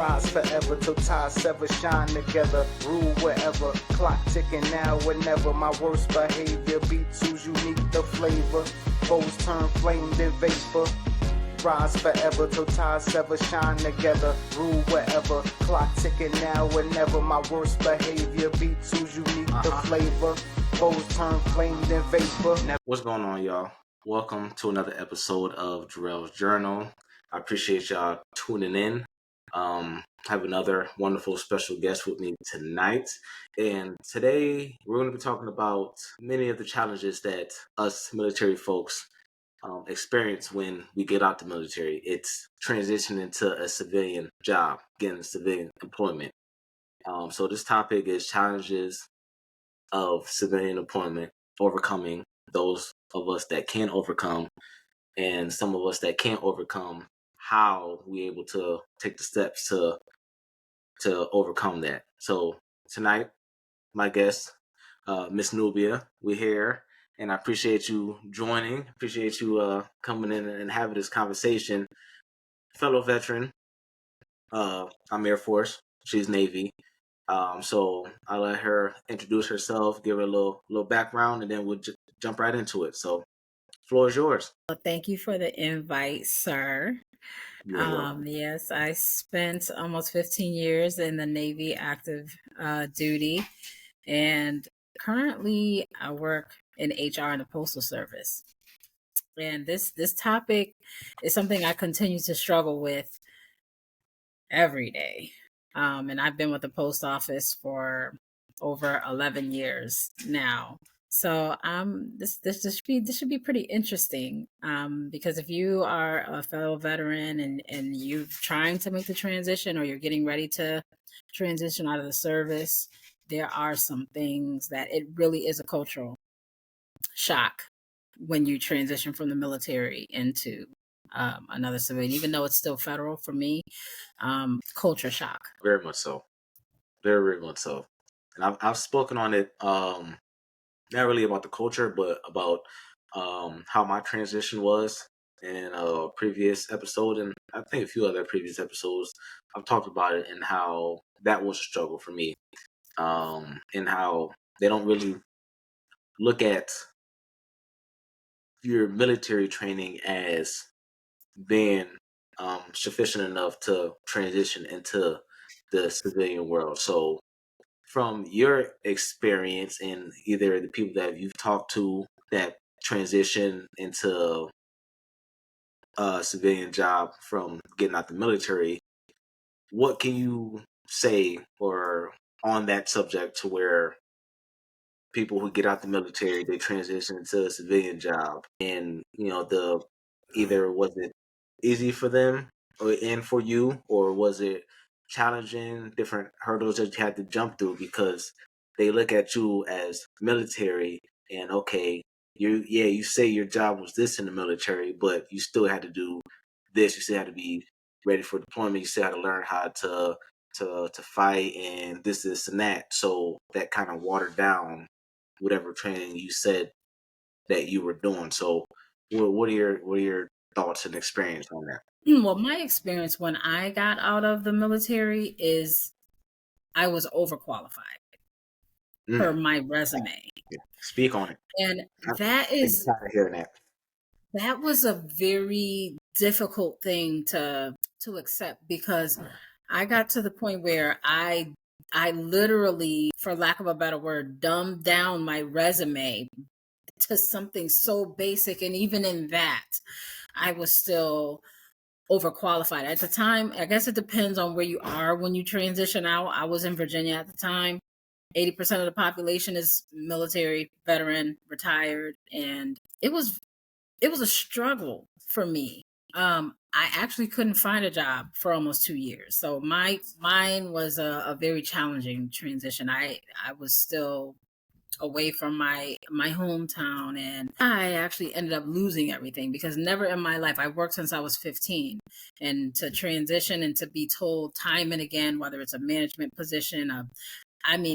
Rise forever till ties sever, shine together, rule wherever. Clock ticking now, whenever. My worst behavior, beats who's unique, the flavor. Foes turn flame to vapor. Rise forever till ties sever, shine together, rule wherever. Clock ticking now, whenever. My worst behavior, beats who's unique, the flavor. Foes turn flame to vapor. What's going on, y'all? Welcome to another episode of Jarrell's Journal. I appreciate y'all tuning in. I have another wonderful special guest with me tonight. And today we're going to be talking about many of the challenges that us military folks experience when we get out the military. It's transitioning to a civilian job, getting civilian employment. So this topic is challenges of civilian employment, overcoming those of us that can overcome, and some of us that can't overcome, how we able to take the steps to overcome that. So tonight, my guest, Miss Nubia, we're here, and I appreciate you joining. Appreciate you coming in and having this conversation. Fellow veteran, I'm Air Force. She's Navy. So I'll let her introduce herself, give her a little background, and then we'll jump right into it. So, floor is yours. Well, thank you for the invite, sir. You're welcome. Yes, I spent almost 15 years in the Navy active duty, and currently I work in HR in the Postal Service. And this topic is something I continue to struggle with every day. And I've been with the post office for over 11 years now. So this should be pretty interesting, because if you are a fellow veteran and you're trying to make the transition, or you're getting ready to transition out of the service, there are some things that it really is a cultural shock when you transition from the military into another civilian, even though it's still federal for me. Culture shock. Very much so. Very, very much so. And I've spoken on it, not really about the culture, but about how my transition was in a previous episode, and I think a few other previous episodes. I've talked about it and how that was a struggle for me, and how they don't really look at your military training as being sufficient enough to transition into the civilian world. So, from your experience and either the people that you've talked to that transition into a civilian job from getting out the military, what can you say or on that subject to where people who get out the military, they transition into a civilian job, and the either was it easy for them and for you, or was it challenging, different hurdles that you had to jump through because they look at you as military, and okay, you say your job was this in the military, but you still had to do this, you still had to be ready for deployment, you still had to learn how to fight and this and that. So that kind of watered down whatever training you said that you were doing. So what are your thoughts and experience on that? Well, my experience when I got out of the military is I was overqualified per my resume. Yeah. Speak on it. And I'm that is tired of hearing that. that was a very difficult thing to accept, because I got to the point where I literally, for lack of a better word, dumbed down my resume to something so basic, and even in that, I was still overqualified at the time. I guess it depends on where you are when you transition out. I was in Virginia at the time. 80% of the population is military, veteran, retired, and it was a struggle for me. I actually couldn't find a job for almost 2 years. So mine was a very challenging transition. I was still away from my hometown, and I actually ended up losing everything, because never in my life, I worked since I was 15, and to transition and to be told time and again, whether it's a management position,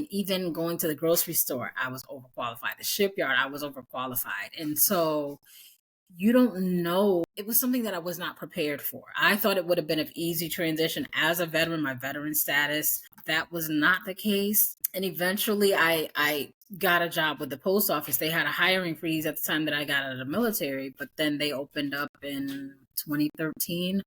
even going to the grocery store, I was overqualified. The shipyard, I was overqualified. And so you don't know. It was something that I was not prepared for. I thought it would have been an easy transition as a veteran, my veteran status. That was not the case. And eventually I got a job with the post office. They had a hiring freeze at the time that I got out of the military, but then they opened up in 2013.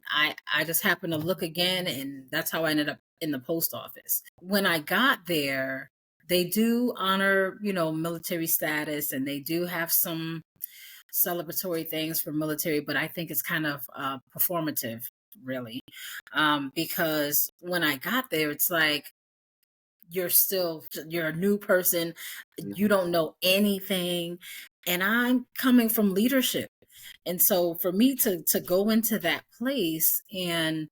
I just happened to look again, and that's how I ended up in the post office. When I got there, they do honor, military status, and they do have some celebratory things for military, but I think it's kind of performative, really, because when I got there, it's like you're a new person, you don't know anything, and I'm coming from leadership, and so for me to go into that place and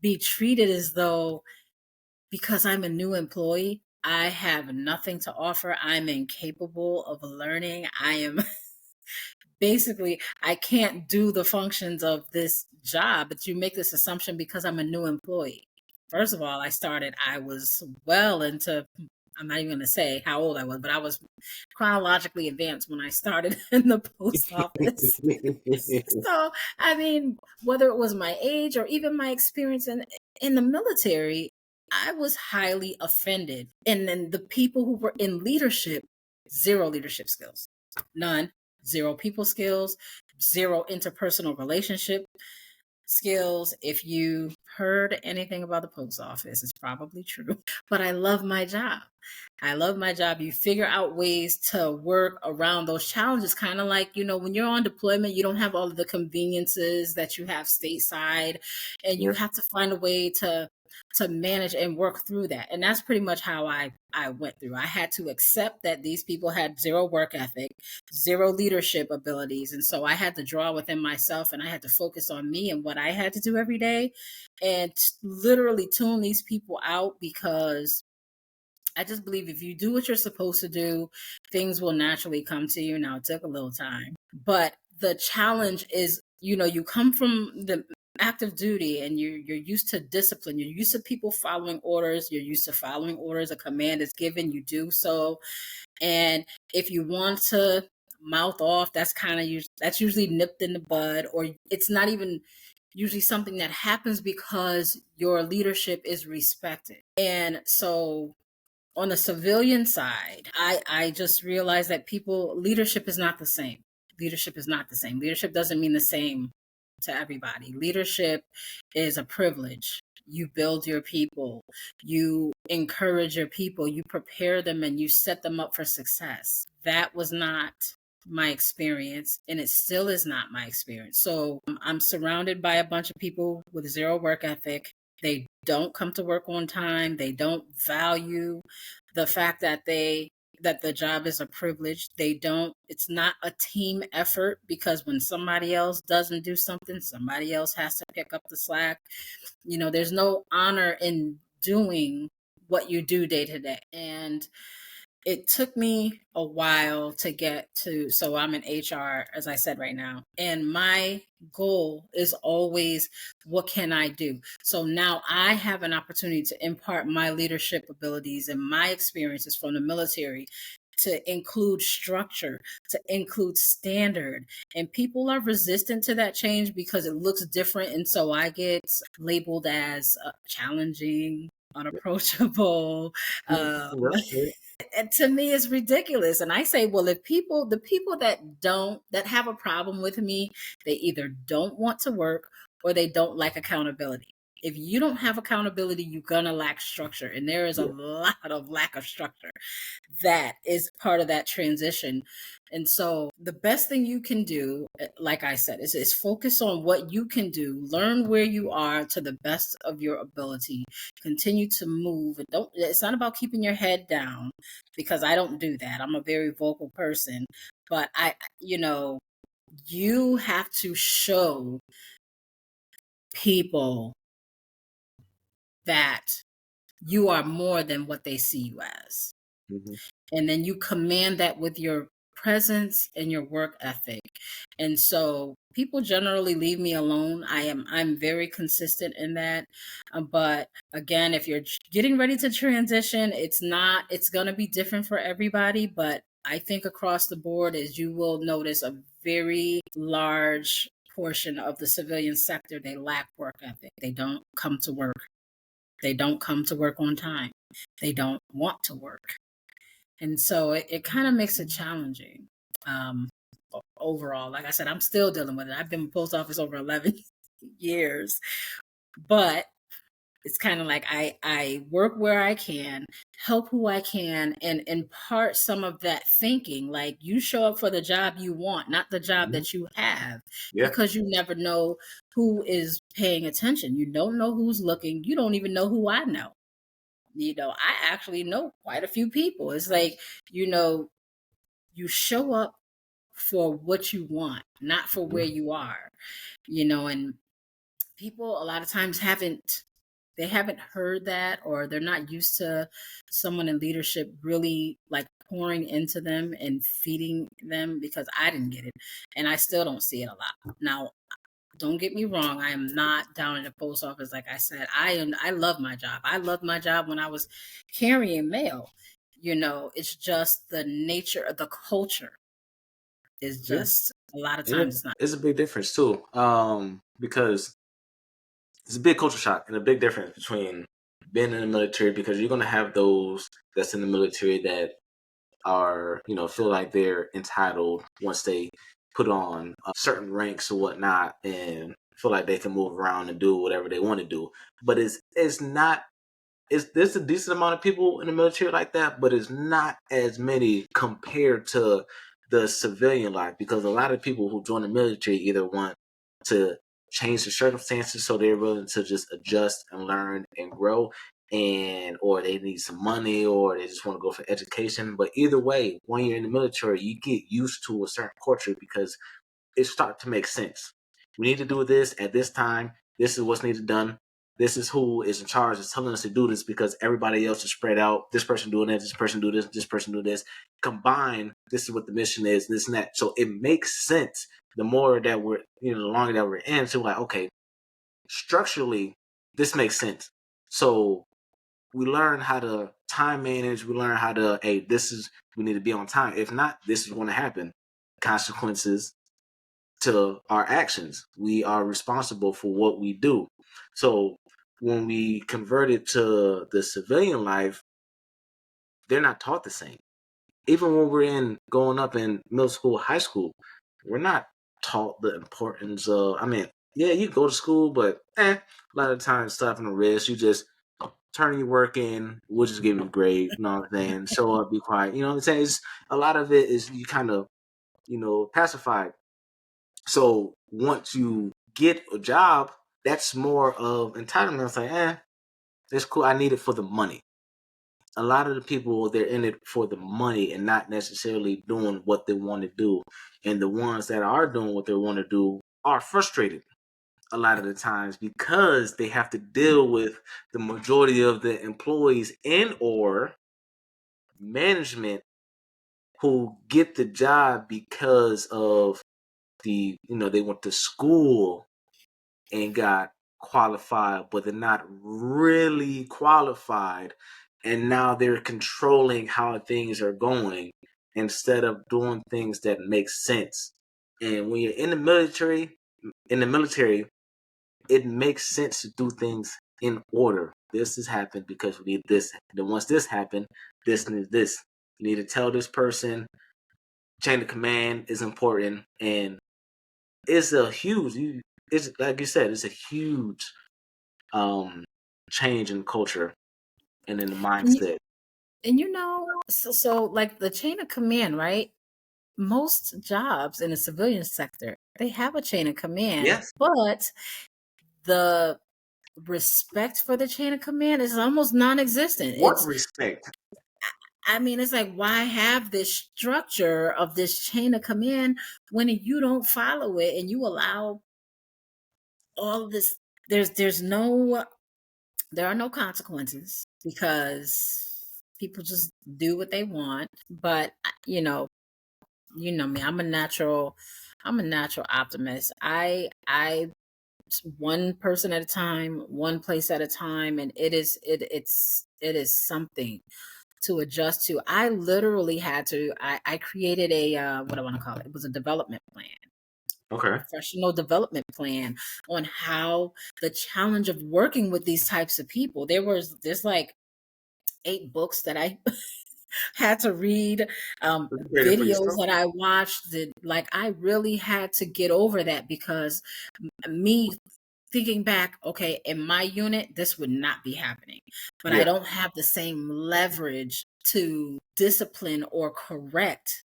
be treated as though, because I'm a new employee, I have nothing to offer, I'm incapable of learning, I am basically, I can't do the functions of this job, but you make this assumption because I'm a new employee. First of all, I was well into, I'm not even going to say how old I was, but I was chronologically advanced when I started in the post office. So, I mean, whether it was my age or even my experience in the military, I was highly offended. And then the people who were in leadership, zero leadership skills, none, zero people skills, zero interpersonal relationship skills. If you heard anything about the post office, it's probably true. But I love my job. I love my job. You figure out ways to work around those challenges. Kind of like, when you're on deployment, you don't have all of the conveniences that you have stateside, and you have to find a way to manage and work through that. And that's pretty much how I went through. I had to accept that these people had zero work ethic, zero leadership abilities. And so I had to draw within myself, and I had to focus on me and what I had to do every day, and literally tune these people out, because I just believe if you do what you're supposed to do, things will naturally come to you. Now, it took a little time, but the challenge is, you come from the active duty, and you're used to discipline. You're used to people following orders. You're used to following orders. A command is given, you do so. And if you want to mouth off, that's that's usually nipped in the bud, or it's not even usually something that happens because your leadership is respected. And so on the civilian side, I just realized that leadership is not the same. Leadership is not the same. Leadership doesn't mean the same to everybody. Leadership is a privilege. You build your people, you encourage your people, you prepare them, and you set them up for success. That was not my experience, and it still is not my experience. So I'm surrounded by a bunch of people with zero work ethic. They don't come to work on time. They don't value the fact that the job is a privilege. It's not a team effort, because when somebody else doesn't do something, somebody else has to pick up the slack. There's no honor in doing what you do day to day. And it took me a while to get to, so I'm in HR, as I said, right now. And my goal is always, what can I do? So now I have an opportunity to impart my leadership abilities and my experiences from the military to include structure, to include standard. And people are resistant to that change because it looks different. And so I get labeled as challenging, unapproachable. And to me, it's ridiculous. And I say, well, the people that have a problem with me, they either don't want to work or they don't like accountability. If you don't have accountability, you're going to lack structure. And there is a lot of lack of structure that is part of that transition. And so the best thing you can do, like I said, is focus on what you can do, learn where you are to the best of your ability, continue to move. And it's not about keeping your head down, because I don't do that. I'm a very vocal person, but you have to show people that you are more than what they see you as. Mm-hmm. And then you command that with your presence and your work ethic. And so people generally leave me alone. I'm very consistent in that. But again, if you're getting ready to transition, it's going to be different for everybody. But I think across the board, as you will notice, a very large portion of the civilian sector, they lack work ethic. They don't come to work. They don't come to work on time. They don't want to work. And so it kind of makes it challenging. Overall, like I said, I'm still dealing with it. I've been in the post office over 11 years, but it's kind of like I work where I can, help who I can, and impart some of that thinking. Like, you show up for the job you want, not the job Mhm. that you have, Yeah. because you never know who is paying attention. You don't know who's looking. You don't even know who I know. I actually know quite a few people. It's like, you show up for what you want, not for where Mhm. you are, and people a lot of times haven't heard that, or they're not used to someone in leadership really like pouring into them and feeding them, because I didn't get it and I still don't see it a lot. Now, don't get me wrong, I am not down in the post office. Like I said, I love my job. I loved my job when I was carrying mail. It's just the nature of the culture is Yeah. just a lot of And times it's not. it's a big difference too, because it's a big culture shock and a big difference between being in the military, because you're gonna have those that's in the military that are, feel like they're entitled once they put on certain ranks or whatnot, and feel like they can move around and do whatever they want to do. But it's not. There's a decent amount of people in the military like that, but it's not as many compared to the civilian life, because a lot of people who join the military either want to change the circumstances, so they're willing to just adjust and learn and grow, and or they need some money, or they just want to go for education. But either way, when you're in the military, you get used to a certain culture because it starts to make sense. We need to do this at this time. This is what's needed done. This is who is in charge is telling us to do this, because everybody else is spread out. This person doing that, this person do this person do this. Combined, this is what the mission is, this and that. So it makes sense. The more that the longer that we're in, so like, okay, structurally, this makes sense. So we learn how to time manage. We learn how to, hey, we need to be on time. If not, this is going to happen. Consequences to our actions. We are responsible for what we do. So when we convert it to the civilian life, they're not taught the same. Even when we're going up in middle school, high school, we're not taught the importance of, yeah, you go to school, but a lot of times stuff in the wrist, you just turn your work in, we'll just give you a grade, you know what I'm saying? Show up, be quiet, you know what I'm saying? A lot of it is you kind of, pacified. So once you get a job, that's more of entitlement. It's like, it's cool. I need it for the money. A lot of the people, they're in it for the money and not necessarily doing what they want to do. And the ones that are doing what they want to do are frustrated a lot of the times, because they have to deal with the majority of the employees and or management who get the job because of they went to school and got qualified, but they're not really qualified. And now they're controlling how things are going instead of doing things that make sense. And when you're in the military, it makes sense to do things in order. This has happened because we need this. Then once this happened, this needs this. You need to tell this person. Chain of command is important, and it's a huge. It's like you said, it's a huge change in culture and in the And, mindset. so like the chain of command, right? Most jobs in the civilian sector, they have a chain of command, Yes. but the respect for the chain of command is almost non-existent. What respect? I mean, it's like, why have this structure of this chain of command when you don't follow it and you allow all of this? There's no there are no consequences because people just do what they want. But me, I'm a natural optimist. I one person at a time, one place at a time, and it is something to adjust to. I literally had to, I created a, what I want to call it. It was a development plan, Okay. professional development plan on how the challenge of working with these types of people. There's like 8 books that I had to read, You created for videos yourself? that I watched. That, like, I really had to get over that because me thinking back, okay, in my unit, this would not be happening. But I Yeah. don't have the same leverage to discipline or correct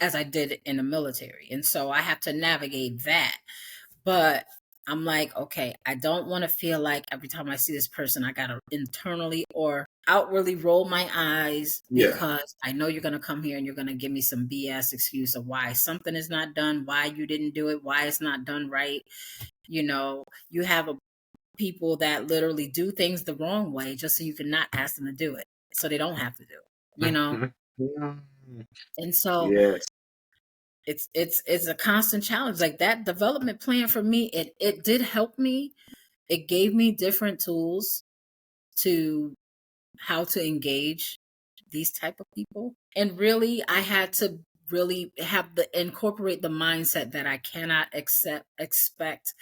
as I did in the military. And so I have to navigate that. But I'm like, okay, I don't want to feel like every time I see this person, I got to internally or outwardly roll my eyes Yeah. because I know you're going to come here and you're going to give me some BS excuse of why something is not done, why you didn't do it, why it's not done right. You have people that literally do things the wrong way just so you can not ask them to do it. So they don't have to do it. Mhm. Mm. And so Yes. it's a constant challenge. Like that development plan for me, it did help me. It gave me different tools to how to engage these type of people. And really I had to really have the incorporate the mindset that I cannot expect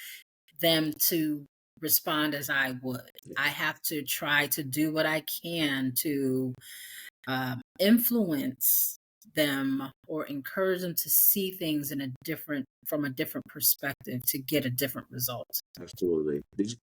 them to respond as I would. I have to try to do what I can to influence them or encourage them to see things from a different perspective to get a different result. Absolutely.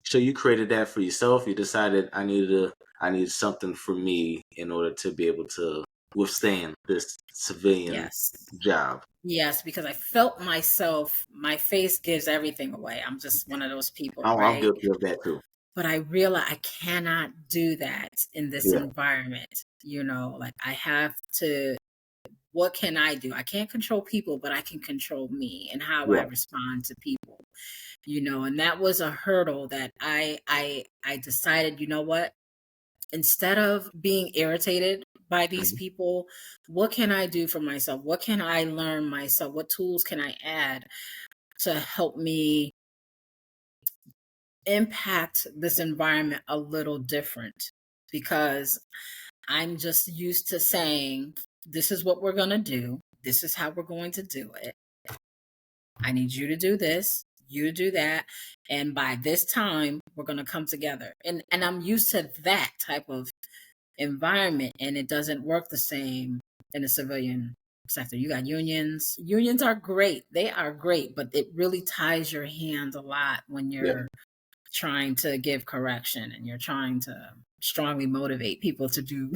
So you created that for yourself? You decided I need something for me in order to be able to withstand this civilian Yes. job. Yes, because I felt myself, my face gives everything away. I'm just one of those people, I'm right? guilty of that too. But I realize I cannot do that in this Yeah. environment. Like I have to, what can I do? I can't control people, but I can control me and how I Yeah. respond to people. And that was a hurdle that I decided, you know what? Instead of being irritated by these Mhm. people, what can I do for myself? What can I learn myself? What tools can I add to help me impact this environment a little different? Because I'm just used to saying, this is what we're going to do. This is how we're going to do it. I need you to do this, you to do that. And by this time, we're going to come together. And I'm used to that type of environment, and it doesn't work the same in the civilian sector. You got unions. Unions are great. They are great, but it really ties your hands a lot when Yeah. you're trying to give correction and you're trying to strongly motivate people to do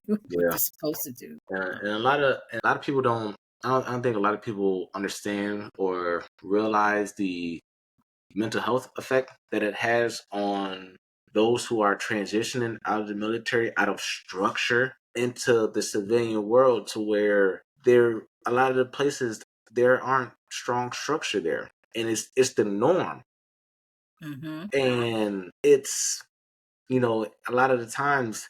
what Yeah. they're supposed to do. And a lot of people don't. I don't think a lot of people understand or realize the mental health effect that it has on those who are transitioning out of the military, out of structure into the civilian world, to where there a lot of the places there aren't strong structure there, and it's the norm, Mm-hmm. and it's a lot of the times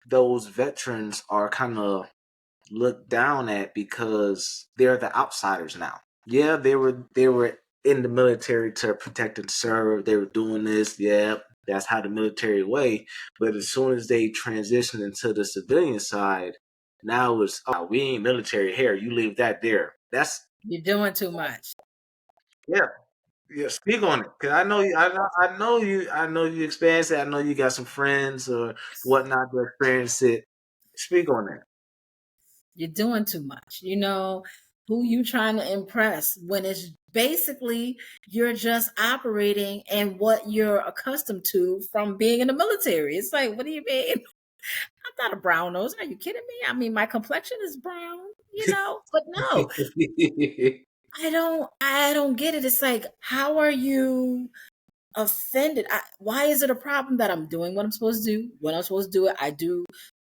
those veterans are kind of looked down at because they're the outsiders now. Yeah, they were in the military to protect and serve. They were doing this. Yeah, that's how the military way. But as soon as they transition into the civilian side, now it's we ain't military here. You leave that there. That's You're doing too much. yeah. Yeah, speak on it, cause I know you. I know you. I know you experience it. I know you got some friends or whatnot to experience it. Speak on that. You're doing too much. Who you trying to impress when it's basically you're just operating and what you're accustomed to from being in the military. It's like, what do you mean? I'm not a brown nose. Are you kidding me? I mean, my complexion is brown, but no, I don't get it. It's like, how are you offended? Why is it a problem that I'm doing what I'm supposed to do? When I'm supposed to do it, I do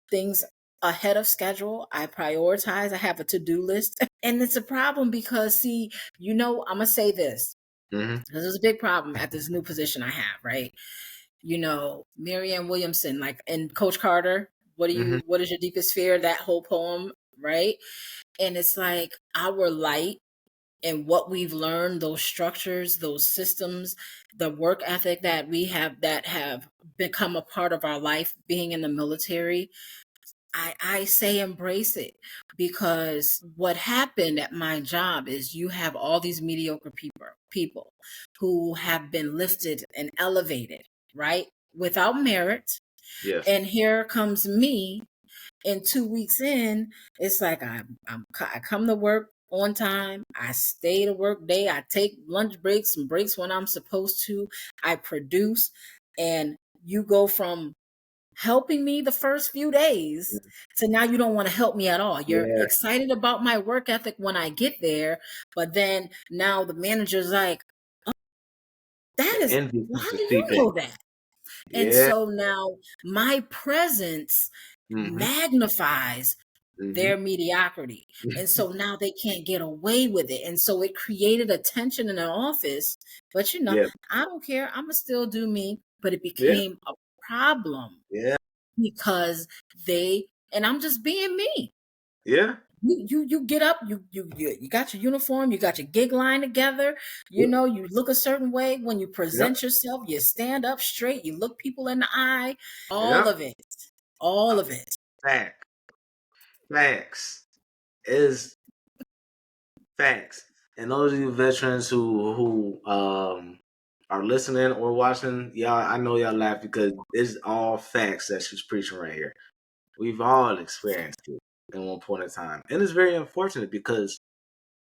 things ahead of schedule. I prioritize. I have a to-do list. And it's a problem because, see, I'm going to say this. Hmm. This is a big problem at this new position I have, right? Marianne Williamson, like in Coach Carter, Hmm. what is your deepest fear? That whole poem, right? And it's like our light and what we've learned, those structures, those systems, the work ethic that we have that have become a part of our life being in the military, I say embrace it, because what happened at my job is you have all these mediocre people who have been lifted and elevated, right? Without merit. Yes. And here comes me, and 2 weeks in, it's like I come to work on time. I stay to work day. I take lunch breaks and breaks when I'm supposed to. I produce, and you go from helping me the first few days to now you don't want to help me at all. You're Yeah. excited about my work ethic when I get there, but then now the manager's like, oh, that The is, envy well, comes how to do you seep in. know that? And Yeah. so now my presence Mm-hmm. magnifies Mm-hmm. their mediocrity. And so now they can't get away with it. And so it created a tension in the office. But Yeah. I don't care. I'm going to still do me. But it Yeah. became a problem Yeah. because and I'm just being me. Yeah. You get up, you got your uniform, you got your gig line together, Yep. you look a certain way when you Yep. present yourself, you stand up straight, you look people in the eye, all Yep. of it. All of it. Fact. Facts. Is facts. And those of you veterans who are listening or watching, y'all, I know y'all laugh because it's all facts that she's preaching right here. We've all experienced it in one point in time. And it's very unfortunate because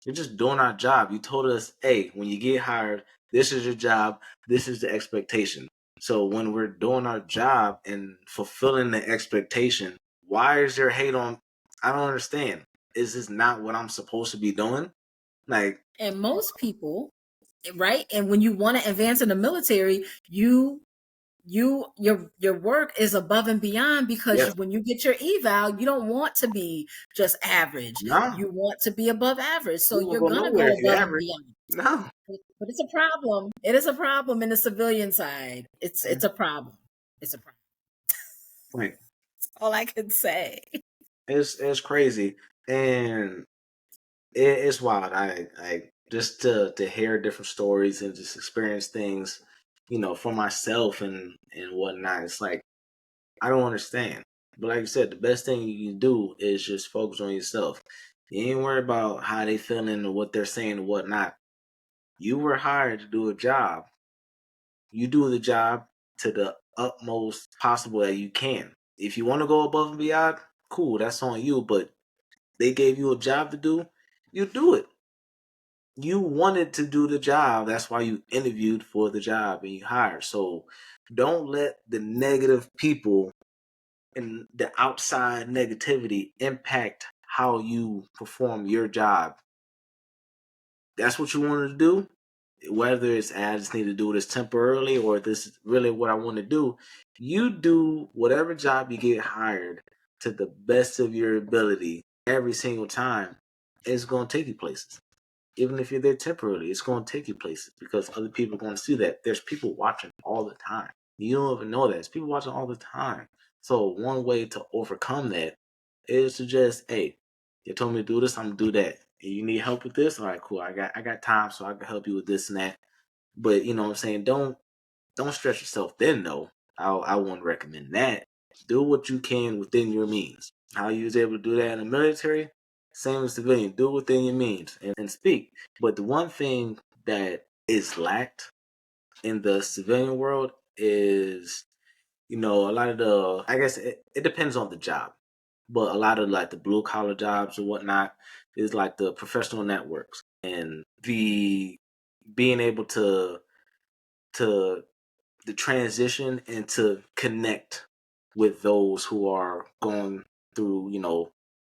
you're just doing our job. You told us, hey, when you get hired, this is your job, this is the expectation. So when we're doing our job and fulfilling the expectation, why is there hate on? I don't understand. Is this not what I'm supposed to be doing? Like, And most people, right? And when you want to advance in the military, your work is above and beyond, because yes, when you get your eval, you don't want to be just average. no, You want to be above average. So you won't you're go gonna nowhere go if you above and average. beyond. No, But it's a problem. It is a problem in the civilian side. yeah, It's a problem. It's a problem. like That's all I can say. it's crazy and it's wild. I just to hear different stories and just experience things, for myself and whatnot. It's like I don't understand. But like you said, the best thing you can do is just focus on yourself. You ain't worry about how they feeling or what they're saying and whatnot. You were hired to do a job. You do the job to the utmost possible that you can. If you want to go above and beyond, cool, that's on you. But they gave you a job to do, you do it. You wanted to do the job. That's why you interviewed for the job and you hired. So don't let the negative people and the outside negativity impact how you perform your job. That's what you wanted to do. Whether it's I just need to do this temporarily or this is really what I want to do, you do whatever job you get hired to the best of your ability every single time. It's going to take you places. Even if you're there temporarily, it's going to take you places because other people are going to see that. There's people watching all the time. You don't even know that. There's people watching all the time. So one way to overcome that is to just, hey, you told me to do this, I'm gonna do that. And you need help with this? All right, cool. I got time, so I can help you with this and that. But you know what I'm saying? Don't stretch yourself thin though. I wouldn't recommend that. Do what you can within your means. How you was able to do that in the military, same as civilian. Do within your means and speak. But the one thing that is lacked in the civilian world is, a lot of I guess it depends on the job, but a lot of like the blue collar jobs or whatnot is like the professional networks and the being able to the transition and to connect with those who are going through,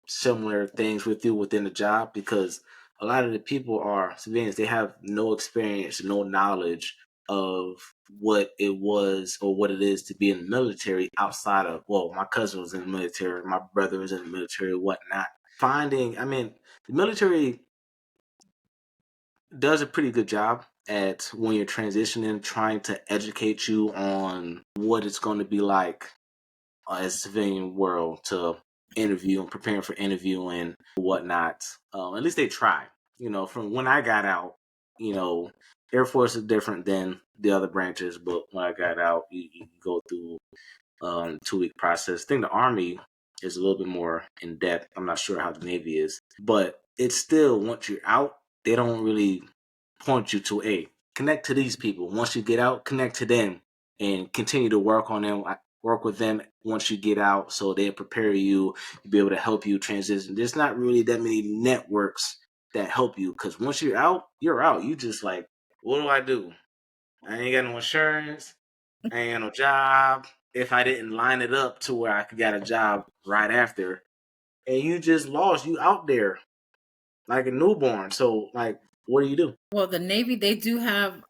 similar things with you within the job because a lot of the people are civilians. They have no experience, no knowledge of what it was or what it is to be in the military outside of, well, my cousin was in the military, my brother was in the military, whatnot. The military does a pretty good job at when you're transitioning, trying to educate you on what it's going to be like as a civilian world to interview and preparing for interviewing and whatnot. At least they try. From when I got out, you know, Air Force is different than the other branches, but when I got out, you go through 2-week process. I think the Army is a little bit more in depth. I'm not sure how the Navy is, but it's still, once you're out, they don't really point you to a connect to these people. Once you get out, connect to them and continue to work on them. Work with them once you get out, so they prepare you to be able to help you transition. There's not really that many networks that help you, because once you're out, you're out. You just like, what do I do? I ain't got no insurance. I ain't got no job. If I didn't line it up to where I could get a job right after, and you just lost, you out there like a newborn. So like, what do you do? Well, the Navy, they do have,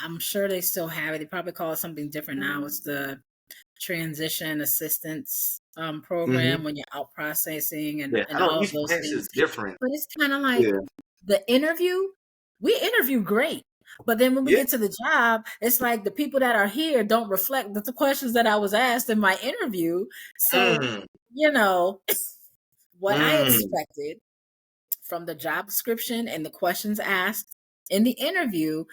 I'm sure they still have it. They probably call it something different now. It's the transition assistance program when you're out processing Yeah, I and know all of each those branch things. is different. But it's kind of like Yeah, the interview, we interview great. But then when we yeah. get to the job, it's like the people that are here don't reflect the questions that I was asked in my interview. So, Mm, you know, what I mm. expected from the job description and the questions asked in the interview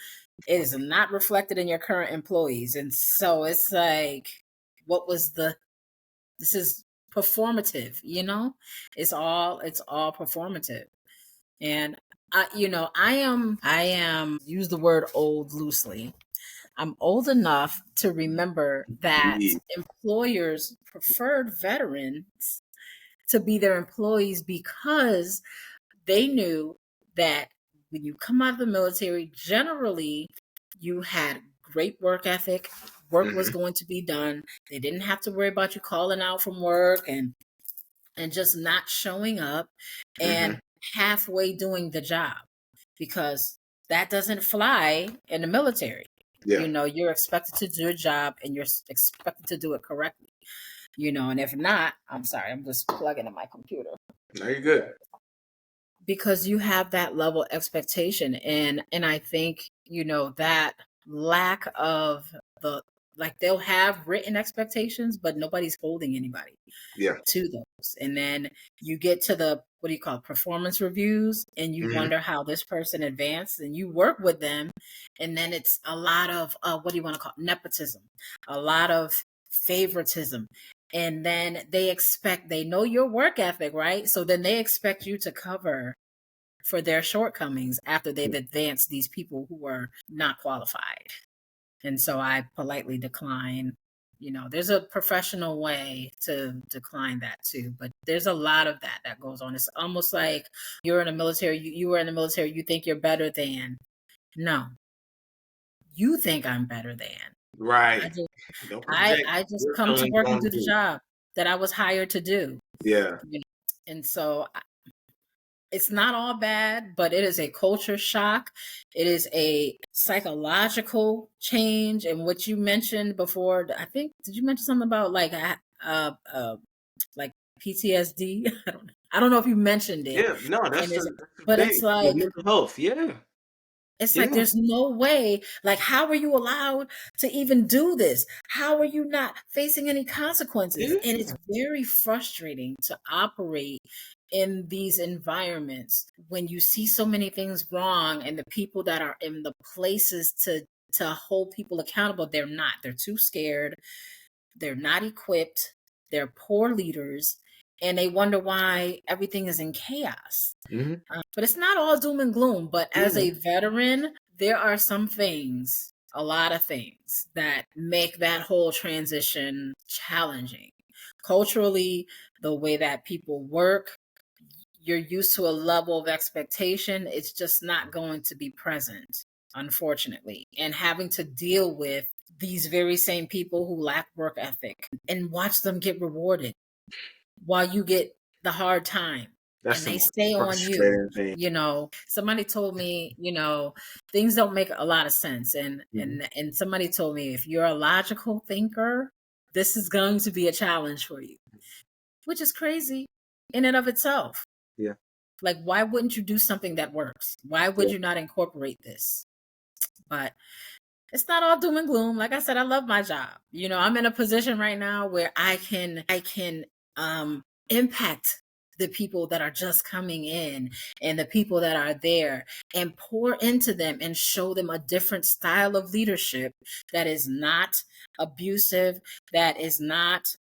is not reflected in your current employees. And so it's like, what was this is performative, it's all performative. And I am use the word old loosely. I'm old enough to remember that Yeah. employers preferred veterans to be their employees because they knew that when you come out of the military, generally you had great work ethic, work was Mm-hmm. going to be done. They didn't have to worry about you calling out from work and just not showing up Mm-hmm. and halfway doing the job, because that doesn't fly in the military. Yeah. You're expected to do a job and you're expected to do it correctly. And if not, I'm sorry, I'm just plugging in my computer. No, you're good. Because you have that level of expectation, and I think that lack of the, like, they'll have written expectations but nobody's holding anybody Yeah. to those. And then you get to the, what do you call it, performance reviews, and you Mm-hmm. wonder how this person advanced, and you work with them, and then it's a lot of what do you want to call it? Nepotism, a lot of favoritism. And then they know your work ethic, right? So then they expect you to cover for their shortcomings after they've advanced these people who are not qualified. And so I politely decline. There's a professional way to decline that too, but there's a lot of that goes on. It's almost like you're in the military, you were in the military, you think you're better than. No, you think I'm better than. I Right. just Don't I project I just your come to feelings work and on do the me. job that I was hired to do. Yeah. And so it's not all bad, but it is a culture shock. It is a psychological change. And what you mentioned before, I think, did you mention something about like PTSD? I don't know if you mentioned it. Yeah. No, And that's but big. it's Yeah, like, mental health. Yeah. Yeah. there's no way. Like, how are you allowed to even do this? How are you not facing any consequences? And it's Yeah. very frustrating to operate in these environments when you see so many things wrong, and the people that are in the places to hold people accountable, they're not. They're too scared. They're not equipped. They're poor leaders, and they wonder why everything is in chaos. Mm-hmm. But it's not all doom and gloom. But as Yeah. a veteran, there are some things, a lot of things, that make that whole transition challenging. Culturally, the way that people work, you're used to a level of expectation. It's just not going to be present, unfortunately. And having to deal with these very same people who lack work ethic and watch them get rewarded while you get the hard time, That's and the they most stay on you. frustrating thing. Somebody told me, things don't make a lot of sense. And Mm-hmm. somebody told me, if you're a logical thinker, this is going to be a challenge for you, which is crazy in and of itself. Yeah. Like, why wouldn't you do something that works? Why would Yeah. you not incorporate this? But it's not all doom and gloom. Like I said, I love my job. I'm in a position right now where I can impact the people that are just coming in, and the people that are there, and pour into them and show them a different style of leadership that is not abusive, that is not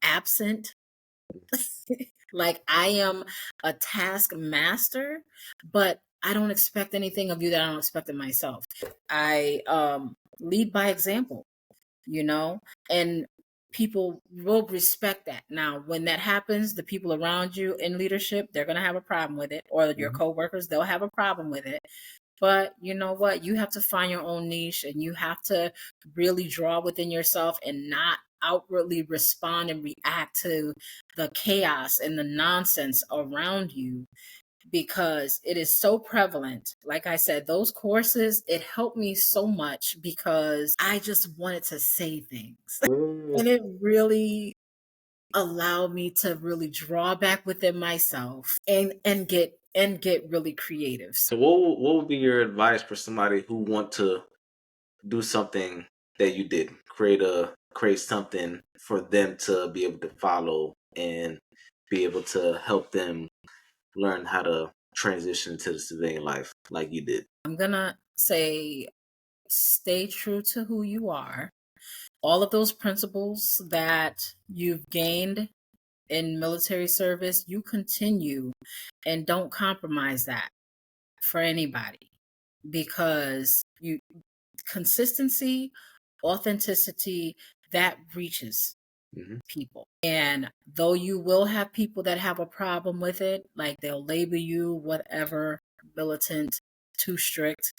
absent, Like I am a taskmaster, but I don't expect anything of you that I don't expect of myself. I lead by example, you know, and people will respect that. Now, when that happens, the people around you in leadership, they're going to have a problem with it, or your coworkers, they'll have a problem with it. But you know what? You have to find your own niche, and you have to really draw within yourself and not outwardly respond and react to the chaos and the nonsense around you, because it is so prevalent. Like I said, those courses, it helped me so much because I just wanted to say things. And it really allowed me to really draw back within myself and get really creative. So what would be your advice for somebody who want to do something that you did? Create something for them to be able to follow and be able to help them learn how to transition to the civilian life like you did. I'm gonna say stay true to who you are. All of those principles that you've gained in military service, you continue and don't compromise that for anybody, because you consistency, authenticity, that reaches people. And though you will have people that have a problem with it, like they'll label you whatever, militant, too strict,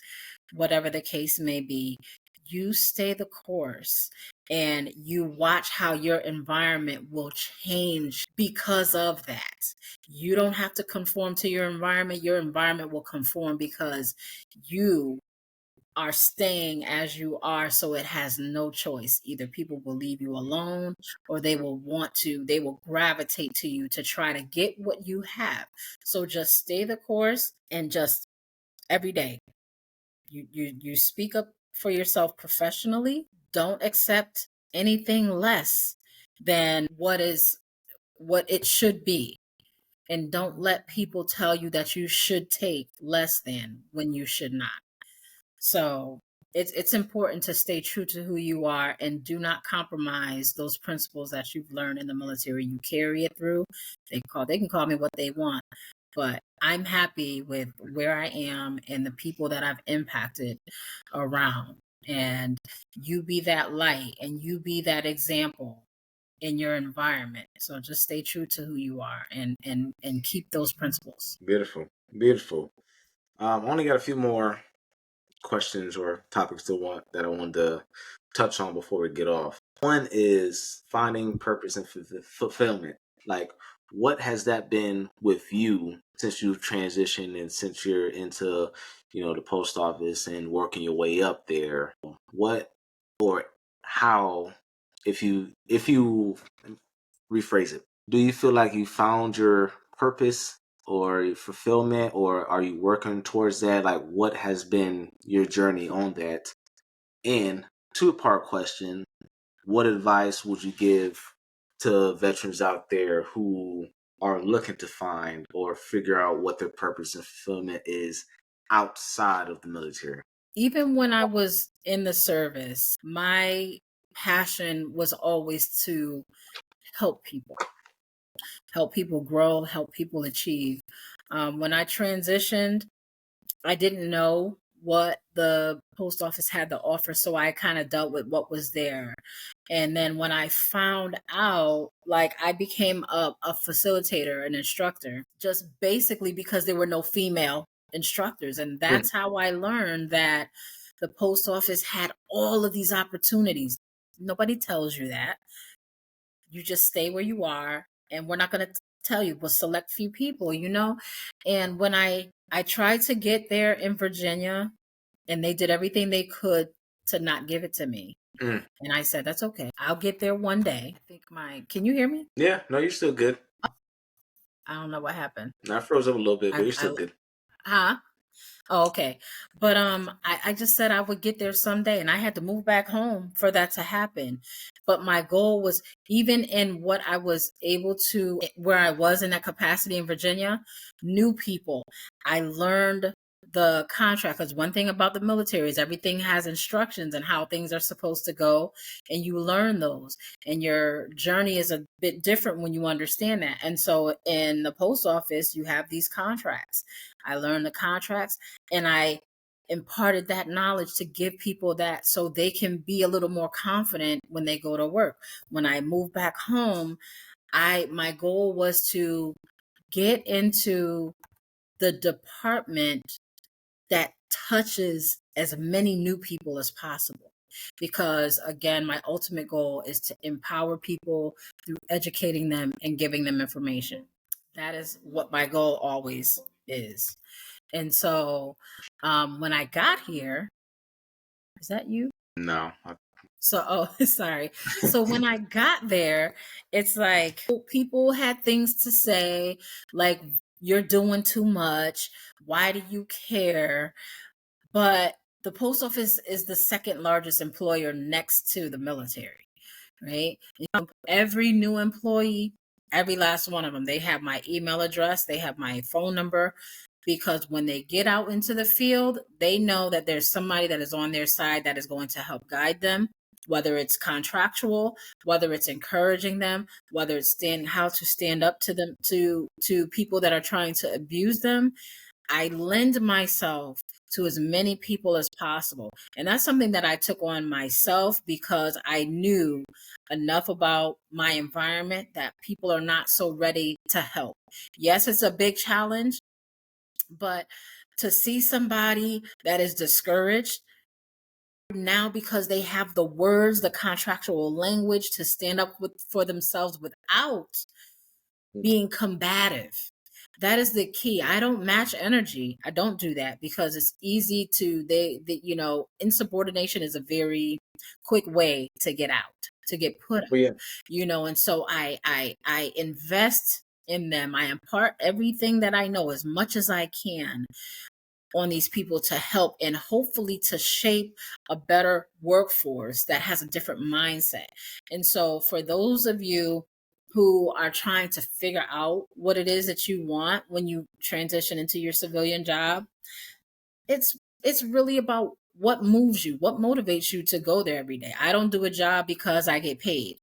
whatever the case may be, you stay the course and you watch how your environment will change because of that. You don't have to conform to your environment will conform because you are staying as you are, so it has no choice. Either people will leave you alone, or they will gravitate to you to try to get what you have. So just stay the course, and just every day you speak up for yourself professionally. Don't accept anything less than what it should be, and don't let people tell you that you should take less than when you should not. So it's important to stay true to who you are and do not compromise those principles that you've learned in the military. You carry it through. They can call me what they want, but I'm happy with where I am and the people that I've impacted around. And you be that light and you be that example in your environment. So just stay true to who you are and keep those principles. Beautiful, beautiful. I only got a few more questions or topics that I wanted to touch on before we get off. One is finding purpose and fulfillment. Like, what has that been with you since you've transitioned and since you're into, the post office and working your way up there? What or how, if you rephrase it, do you feel like you found your purpose or your fulfillment, or are you working towards that? Like, what has been your journey on that? And two-part question, what advice would you give to veterans out there who are looking to find or figure out what their purpose and fulfillment is outside of the military? Even when I was in the service, my passion was always to help people grow, help people achieve. When I transitioned, I didn't know what the post office had to offer, so I kind of dealt with what was there. And then when I found out, like, I became a facilitator, an instructor, just basically because there were no female instructors. And that's how I learned that the post office had all of these opportunities. Nobody tells you that. You just stay where you are, and we're not going to tell you, but select few people, And when I tried to get there in Virginia, and they did everything they could to not give it to me. Mm. And I said, that's okay. I'll get there one day. I think can you hear me? Yeah, no, you're still good. I don't know what happened. I froze up a little bit, but you're still good. Huh? Oh, okay. But I just said I would get there someday, and I had to move back home for that to happen. But my goal was, even in what I was able to, where I was in that capacity in Virginia, new people. I learned the contract, because one thing about the military is everything has instructions and how things are supposed to go, and you learn those, and your journey is a bit different when you understand that. And so in the post office, you have these contracts. I learned the contracts, and I imparted that knowledge to give people that so they can be a little more confident when they go to work. When I moved back home, my goal was to get into the department that touches as many new people as possible. Because again, my ultimate goal is to empower people through educating them and giving them information. That is what my goal always is. And so when I got here, is that you? No. So, oh, sorry. So when I got there, it's like people had things to say, like, you're doing too much. Why do you care? But the post office is the second largest employer next to the military, right? Every new employee, every last one of them, they have my email address, they have my phone number, because when they get out into the field, they know that there's somebody that is on their side that is going to help guide them, whether it's contractual, whether it's encouraging them, whether it's how to stand up to them, to people that are trying to abuse them. I lend myself to as many people as possible. And that's something that I took on myself because I knew enough about my environment that people are not so ready to help. Yes, it's a big challenge, but to see somebody that is discouraged now because they have the words, the contractual language to stand up for themselves without being combative. That is the key. I don't match energy. I don't do that because it's easy to insubordination is a very quick way to get out, to get put Well, yeah. out, and so I invest in them. I impart everything that I know as much as I can on these people to help and hopefully to shape a better workforce that has a different mindset. And so for those of you who are trying to figure out what it is that you want when you transition into your civilian job, it's really about what moves you, what motivates you to go there every day. I don't do a job because I get paid.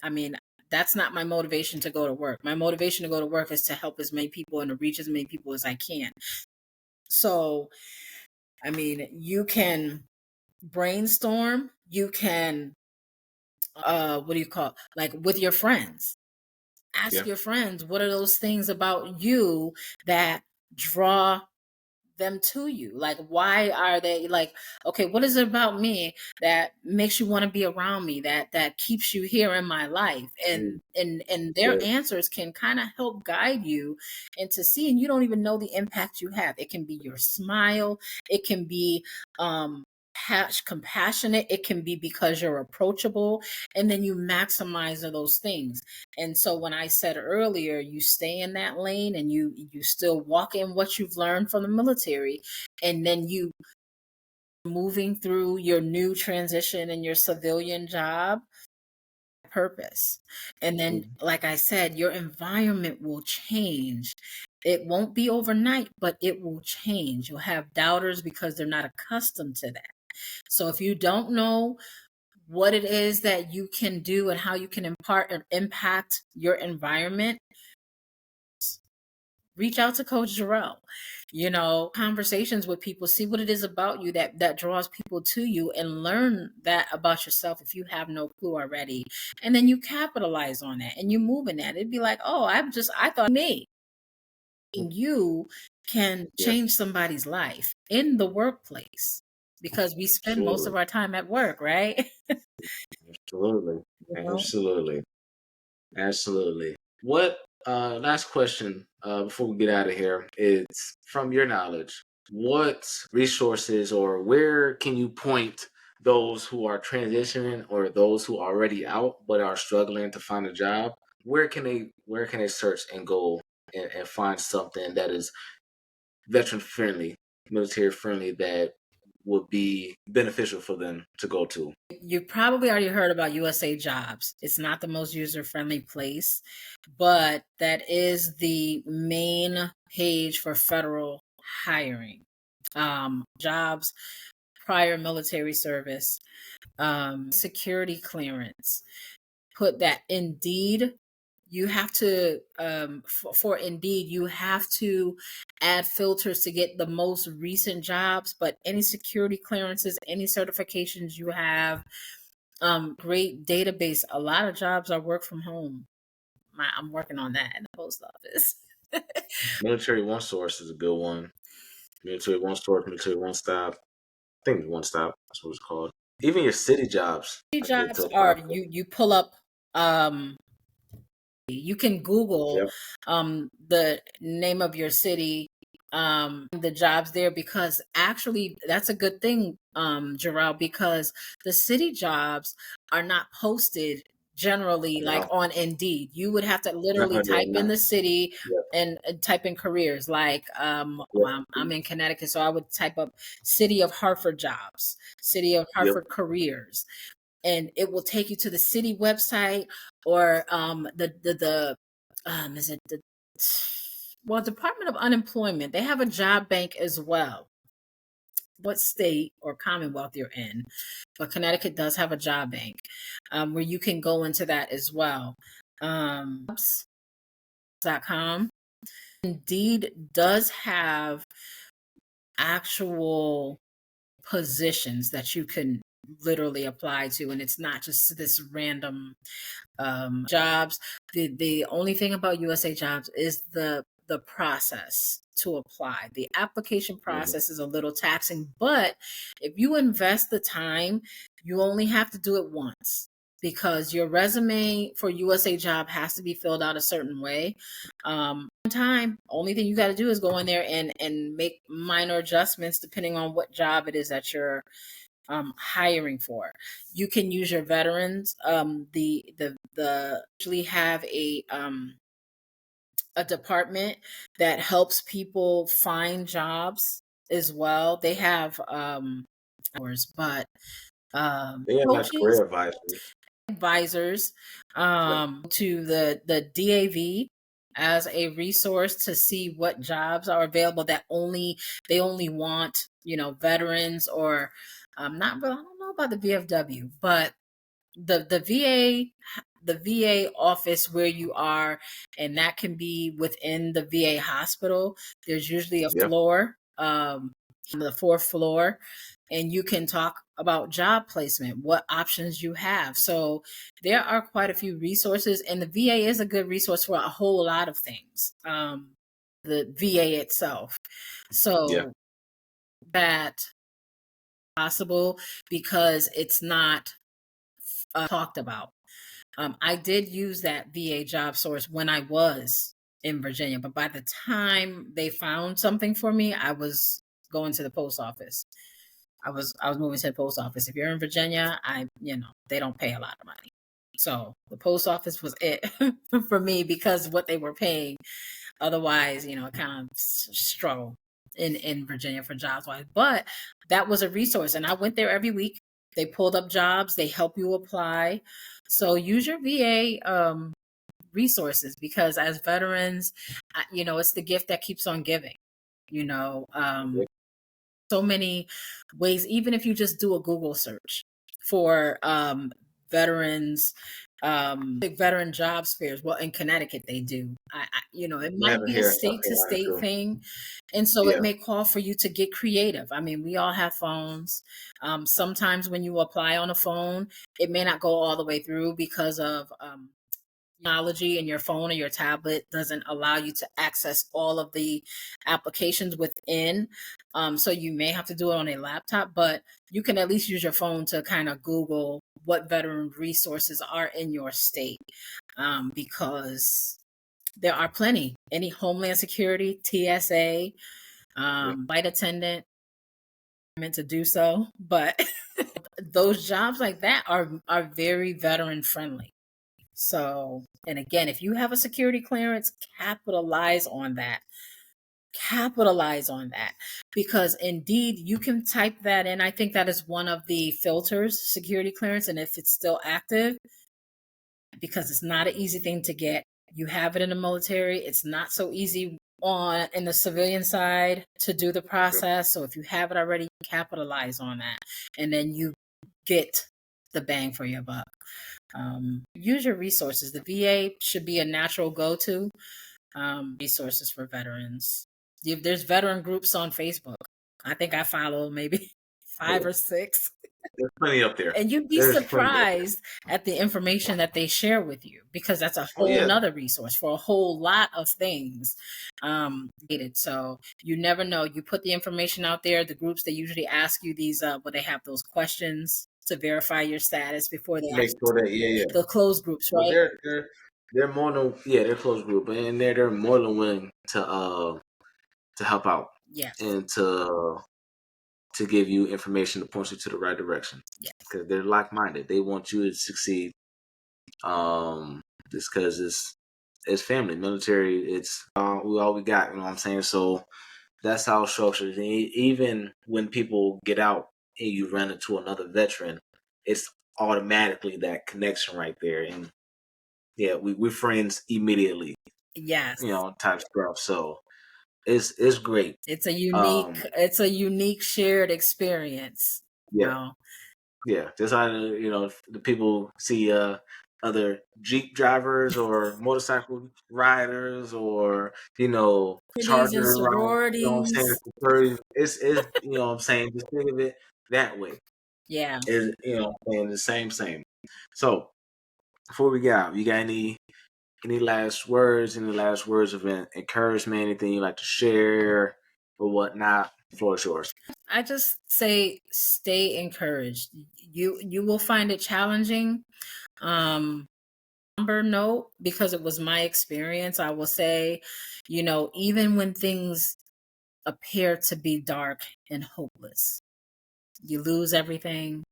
I mean, that's not my motivation to go to work. My motivation to go to work is to help as many people and to reach as many people as I can. So, I mean, you can brainstorm, you can what do you call it? Like with your friends. Ask your friends, what are those things about you that draw them to you? Like, why are they like, okay, what is it about me that makes you want to be around me, that keeps you here in my life? And their answers can kind of help guide you into seeing you don't even know the impact you have. It can be your smile, it can be compassionate, it can be because you're approachable, and then you maximize those things. And so when I said earlier, you stay in that lane and you still walk in what you've learned from the military, and then you moving through your new transition in your civilian job purpose. And then, like I said, your environment will change. It won't be overnight, but it will change. You'll have doubters because they're not accustomed to that. So if you don't know what it is that you can do and how you can impart and impact your environment, reach out to Coach Jarrell. Conversations with people, see what it is about you that draws people to you, and learn that about yourself if you have no clue already. And then you capitalize on that and you move in that. It'd be like, oh, I thought me. You can change somebody's life in the workplace because we spend most of our time at work, right? Absolutely. Absolutely. What last question before we get out of here is, from your knowledge, what resources or where can you point those who are transitioning or those who are already out but are struggling to find a job? Where can they search and go and find something that is veteran friendly, military friendly, that would be beneficial for them to go to? You probably already heard about USA Jobs. It's not the most user-friendly place, but that is the main page for federal hiring. jobs, prior military service, security clearance. Put that Indeed. You have to for Indeed, you have to add filters to get the most recent jobs. But any security clearances, any certifications you have, great database. A lot of jobs are work from home. I'm working on that in the post office. Military One Source is a good one. Military One Source, Military One Stop. I think it's One Stop. That's what it's called. Even your city jobs are good Jobs to apply are for. you pull up, you can Google Yep. the name of your city, the jobs there, because actually that's a good thing, Gerald, because the city jobs are not posted generally like No, on Indeed. You would have to literally no, they're type in not. the city Yep. and type in careers. Like Yep. I'm in Connecticut, so I would type up City of Hartford jobs, City of Yep. Hartford careers, and it will take you to the city website, or the is it the Department of Unemployment. They have a job bank as well. What state or commonwealth you're in, but Connecticut does have a job bank, where you can go into that as well. .com. Indeed does have actual positions that you can literally apply to, and it's not just this random jobs. The only thing about USA Jobs is the process to apply. The application Mhm. process is a little taxing, but if you invest the time, you only have to do it once, because your resume for USA Job has to be filled out a certain way. Time, only thing you got to do is go in there and make minor adjustments depending on what job it is that you're hiring for. You can use your veterans. The usually have a department that helps people find jobs as well. They have hours, but They have like coaches, career advisors. advisors, Yep. to the DAV as a resource to see what jobs are available that they only want, veterans, or not really, I don't know about the VFW, but the VA office where you are, and that can be within the VA hospital. There's usually a Yep. floor, the fourth floor, and you can talk about job placement, what options you have. So there are quite a few resources, and the VA is a good resource for a whole lot of things. The VA itself, Yeah. so that possible, because it's not talked about. I did use that VA job source when I was in Virginia, but by the time they found something for me, I was going to the post office. I was moving to the post office. If you're in Virginia, they don't pay a lot of money. So the post office was it for me, because what they were paying. Otherwise, kind of struggle in Virginia for jobs wise. But that was a resource, and I went there every week. They pulled up jobs. They help you apply. So use your VA resources, because as veterans, it's the gift that keeps on giving. You know, um, Yep. so many ways. Even if you just do a Google search for veterans, veteran jobs fairs. Well, in Connecticut they do. It They might have it be a here in South state to Carolina state too. thing, and so it Yeah. may call for you to get creative. I mean, we all have phones. Sometimes when you apply on a phone, it may not go all the way through, because of technology, and your phone or your tablet doesn't allow you to access all of the applications within. So you may have to do it on a laptop, but you can at least use your phone to kind of Google what veteran resources are in your state, because there are plenty. Any Homeland Security, TSA, Yeah. flight attendant, meant to do so, but those jobs like that are very veteran friendly. So, and again, if you have a security clearance, capitalize on that. Capitalize on that, because Indeed, you can type that in. I think that is one of the filters, security clearance, and if it's still active, because it's not an easy thing to get. You have it in the military, it's not so easy on in the civilian side to do the process. So if you have it already, capitalize on that, and then you get the bang for your buck. Use your resources. The VA should be a natural go-to resources for veterans. There's veteran groups on Facebook. I think I follow maybe 5 or 6. There's plenty up there. And you'd be There's plenty up there. surprised at the information that they share with you, because that's a Oh whole yeah, nother resource for a whole lot of things. So you never know. You put the information out there. The groups, they usually ask you these, they have those questions to verify your status before they make ask sure that yeah. the closed groups, Well, right? they're more than they're close group, and they're more than willing to help out Yeah. and to give you information to point you to the right direction. Yeah. Because they're like minded. They want you to succeed. Just because it's family, military. It's all we got. You know what I'm saying? So that's how it's structured. And even when people get out and you run into another veteran, it's automatically that connection right there. And yeah, we're friends immediately. Yes. You know, type stuff. So it's great. It's a unique shared experience. Yeah. Wow. Yeah, just how the people see other Jeep drivers or motorcycle riders or Sororities charging and around. You know what I'm saying? sororities. It's you know what I'm saying. Just think of it that way. Yeah. Is what I'm saying, the same. So before we get out, you got any last words? Any last words of encouragement? Anything you like to share or whatnot? The floor is yours. I just say stay encouraged. You will find it challenging. Number note, because it was my experience, I will say, even when things appear to be dark and hopeless, you lose everything,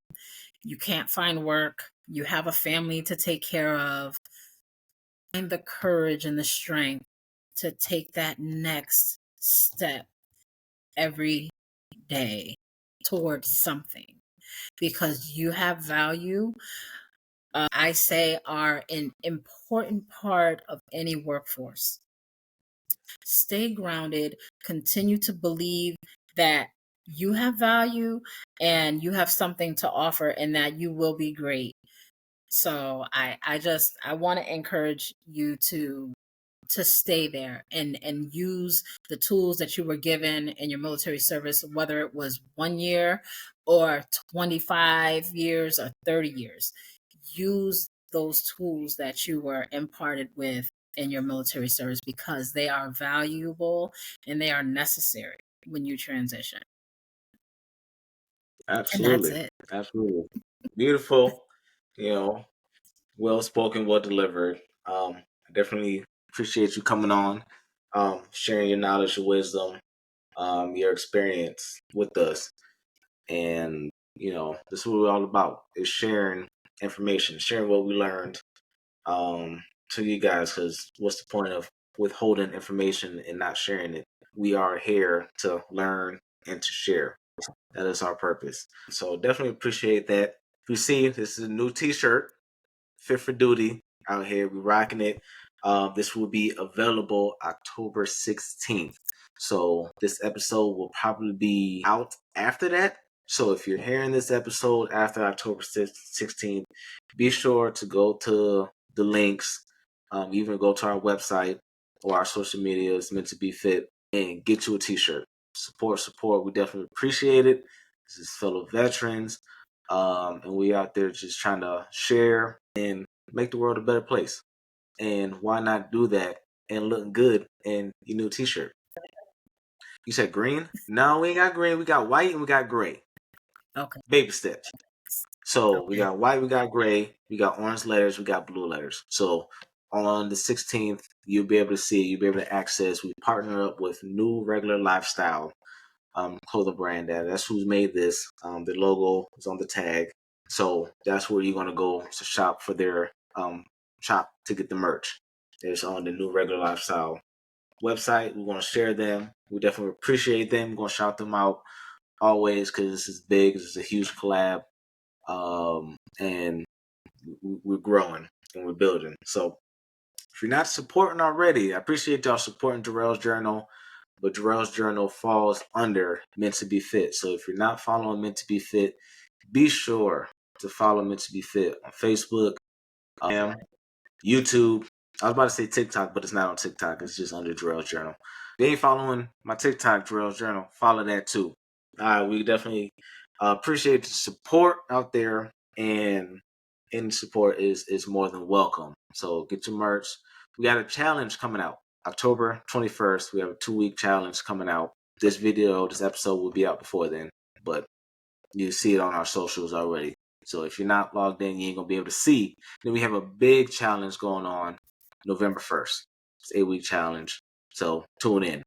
you can't find work, you have a family to take care of, find the courage and the strength to take that next step every day towards something, because you have value. I say are an important part of any workforce. Stay grounded, continue to believe that you have value and you have something to offer and that you will be great. So I want to encourage you to stay there and use the tools that you were given in your military service, whether it was 1 year or 25 years or 30 years. Use those tools that you were imparted with in your military service, because they are valuable and they are necessary when you transition. And that's Absolutely, it. absolutely, beautiful. Well spoken, well delivered. I definitely appreciate you coming on, sharing your knowledge, your wisdom, your experience with us. And this is what we're all about: is sharing information, sharing what we learned to you guys. Because what's the point of withholding information and not sharing it? We are here to learn and to share. That is our purpose. So definitely appreciate that. If you see, this is a new T-shirt. Fit for Duty out here. We're rocking it. This will be available October 16th. So this episode will probably be out after that. So if you're hearing this episode after October 16th, be sure to go to the links, even go to our website or our social media. It's meant to be fit, and get you a t-shirt. Support. We definitely appreciate it. This is fellow veterans. And we out there just trying to share and make the world a better place. And why not do that and look good in your new t-shirt? You said green? No, we ain't got green. We got white and we got gray. Okay. Baby steps. So we Okay. got white, we got gray, we got orange letters, we got blue letters. So on the 16th, you'll be able to access. We partner up with New Regular Lifestyle clothing brand. That's who's made this. The logo is on the tag. So that's where you're gonna go to shop for their shop to get the merch. It's on the New Regular Lifestyle website. We're gonna share them. We definitely appreciate them. We're gonna shout them out always, because this is big. This is a huge collab, and we're growing and we're building. So If you're not supporting already, I appreciate y'all supporting Jarrell's Journal, but Jarrell's Journal falls under Meant to Be Fit. So if you're not following Meant to Be Fit, be sure to follow Meant to Be Fit on Facebook, YouTube. I was about to say TikTok, but it's not on TikTok. It's just under Jarrell's Journal. If you ain't following my TikTok, Jarrell's Journal, follow that too. All right, we definitely appreciate the support out there, and any support is more than welcome. So get your merch. We got a challenge coming out October 21st. We have a 2-week challenge coming out. This episode will be out before then, but you see it on our socials already. So if you're not logged in, you ain't gonna be able to see. Then we have a big challenge going on November 1st. It's an 8-week challenge. So tune in.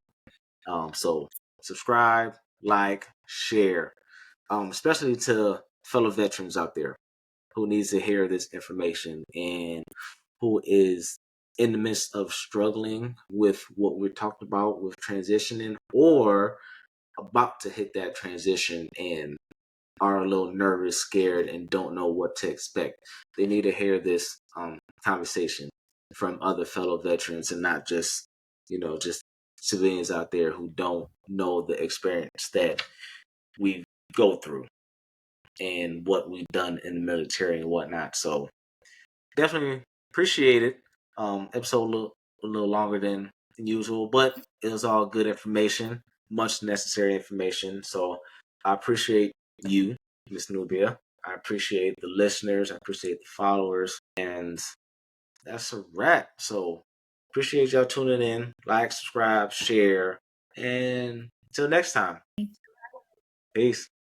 So subscribe, like, share, especially to fellow veterans out there who needs to hear this information and who is in the midst of struggling with what we're talking about with transitioning, or about to hit that transition and are a little nervous, scared, and don't know what to expect. They need to hear this conversation from other fellow veterans, and not just just civilians out there who don't know the experience that we go through and what we've done in the military and whatnot. So definitely appreciate it. Episode a little longer than usual, but it was all good information, much necessary information. So I appreciate you, Miss Nubia. I appreciate the listeners. I appreciate the followers. And that's a wrap. So appreciate y'all tuning in. Like, subscribe, share. And until next time. Peace.